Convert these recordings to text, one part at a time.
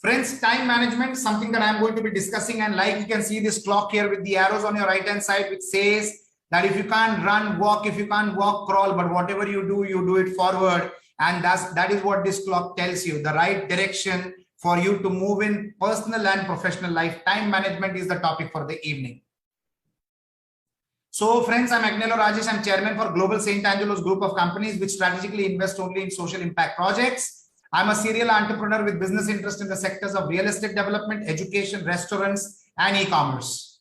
Friends, time management, something that I'm going to be discussing, and like you can see this clock here with the arrows on your right hand side, which says that if you can't run, walk, if you can't walk, crawl, but whatever you do it forward. And that is what this clock tells you, the right direction for you to move in personal and professional life. Time management is the topic for the evening. So friends, I'm Agnelorajesh. I'm chairman for Global St. Angelo's group of companies which strategically invest only in social impact projects. I'm a serial entrepreneur with business interest in the sectors of real estate development, education, restaurants, and e-commerce.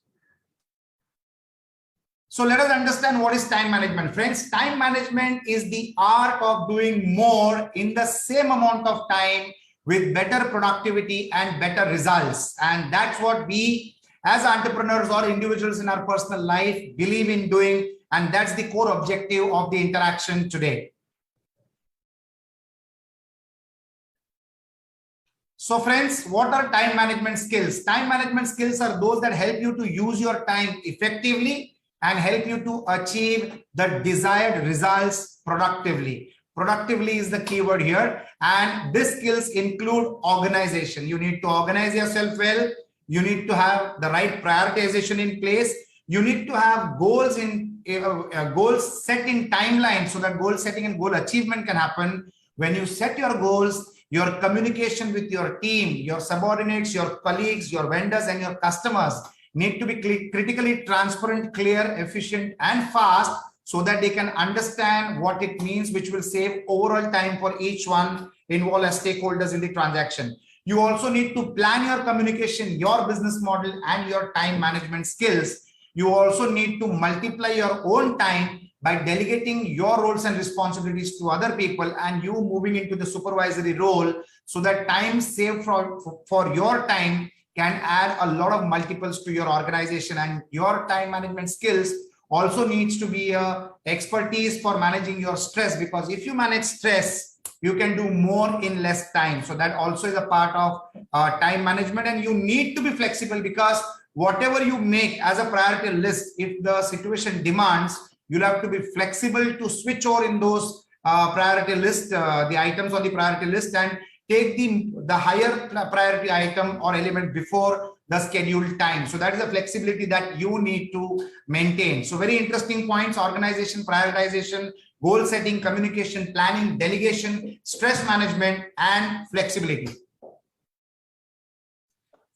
So let us understand what is time management. Friends, time management is the art of doing more in the same amount of time with better productivity and better results. And that's what we as entrepreneurs or individuals in our personal life believe in doing. And that's the core objective of the interaction today. So friends, what are time management skills? Time management skills are those that help you to use your time effectively and help you to achieve the desired results productively. Productively is the keyword here. And these skills include organization. You need to organize yourself well. You need to have the right prioritization in place. You need to have goals goals set in timeline so that goal setting and goal achievement can happen. When you set your goals, your communication with your team, your subordinates, your colleagues, your vendors, and your customers need to be critically transparent, clear, efficient, and fast so that they can understand what it means, which will save overall time for each one involved as stakeholders in the transaction. You also need to plan your communication, your business model, and your time management skills. You also need to multiply your own time by delegating your roles and responsibilities to other people and you moving into the supervisory role so that time saved for your time can add a lot of multiples to your organization. And your time management skills also needs to be expertise for managing your stress, because if you manage stress, you can do more in less time. So that also is a part of time management. And you need to be flexible, because whatever you make as a priority list, if the situation demands, you'll have to be flexible to switch over in those priority list, the items on the priority list, and take the higher priority item or element before the scheduled time. So that is a flexibility that you need to maintain. So very interesting points: organization, prioritization, goal setting, communication, planning, delegation, stress management, and flexibility.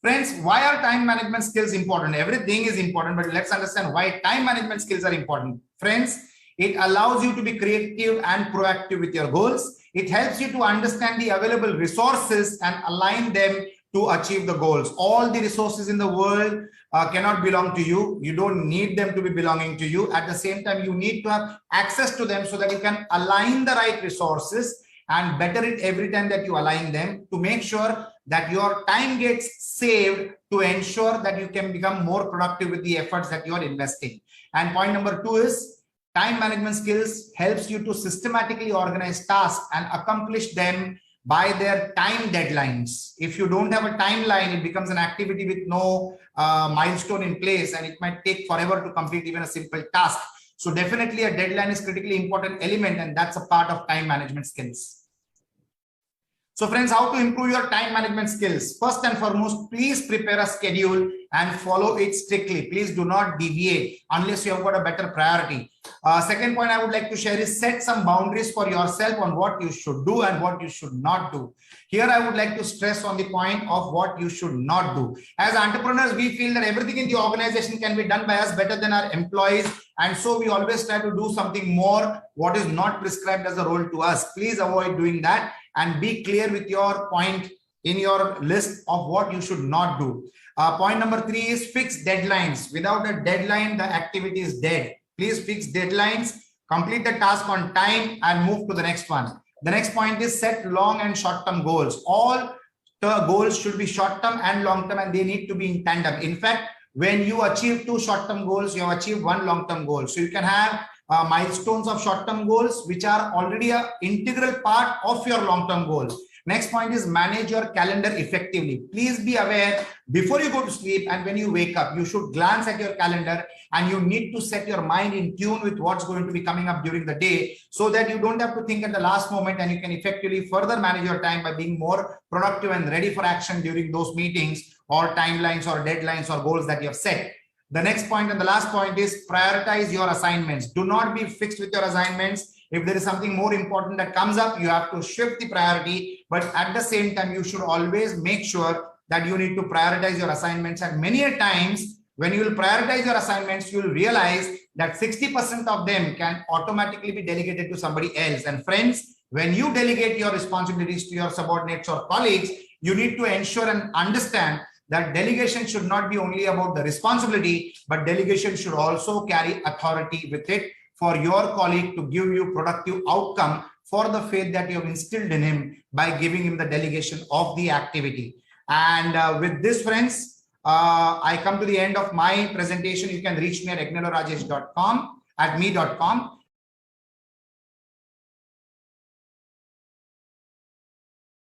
Friends, why are time management skills important? Everything is important, but let's understand why time management skills are important. Friends, it allows you to be creative and proactive with your goals. It helps you to understand the available resources and align them to achieve the goals. All the resources in the world cannot belong to you. You don't need them to be belonging to you. At the same time, you need to have access to them so that you can align the right resources and better it every time that you align them to make sure that your time gets saved to ensure that you can become more productive with the efforts that you are investing. And point number 2 is time management skills helps you to systematically organize tasks and accomplish them by their time deadlines. If you don't have a timeline, it becomes an activity with no milestone in place, and it might take forever to complete even a simple task. So definitely a deadline is critically important element, and that's a part of time management skills. So friends, how to improve your time management skills? First and foremost, please prepare a schedule and follow it strictly. Please do not deviate unless you have got a better priority. Second point I would like to share is set some boundaries for yourself on what you should do and what you should not do. Here I would like to stress on the point of what you should not do. As entrepreneurs, we feel that everything in the organization can be done by us better than our employees. And so we always try to do something more what is not prescribed as a role to us. Please avoid doing that and be clear with your point in your list of what you should not do. Point number 3 is fix deadlines. Without a deadline, the activity is dead. Please fix deadlines, complete the task on time, and move to the next one. The next point is set long and short-term goals. All the goals should be short-term and long-term, and they need to be in tandem. In fact, when you achieve 2 short-term goals, you have achieved 1 long-term goal. So you can have milestones of short-term goals, which are already an integral part of your long-term goals. Next point is manage your calendar effectively. Please be aware before you go to sleep and when you wake up, you should glance at your calendar and you need to set your mind in tune with what's going to be coming up during the day so that you don't have to think at the last moment, and you can effectively further manage your time by being more productive and ready for action during those meetings or timelines or deadlines or goals that you have set. The next point and the last point is prioritize your assignments. Do not be fixed with your assignments. If there is something more important that comes up, you have to shift the priority. But at the same time, you should always make sure that you need to prioritize your assignments. And many a times, when you will prioritize your assignments, you will realize that 60% of them can automatically be delegated to somebody else. And friends, when you delegate your responsibilities to your subordinates or colleagues, you need to ensure and understand that delegation should not be only about the responsibility, but delegation should also carry authority with it for your colleague to give you productive outcome for the faith that you have instilled in him by giving him the delegation of the activity. And with this, friends, I come to the end of my presentation. You can reach me at agnelorajesh.com, at me.com.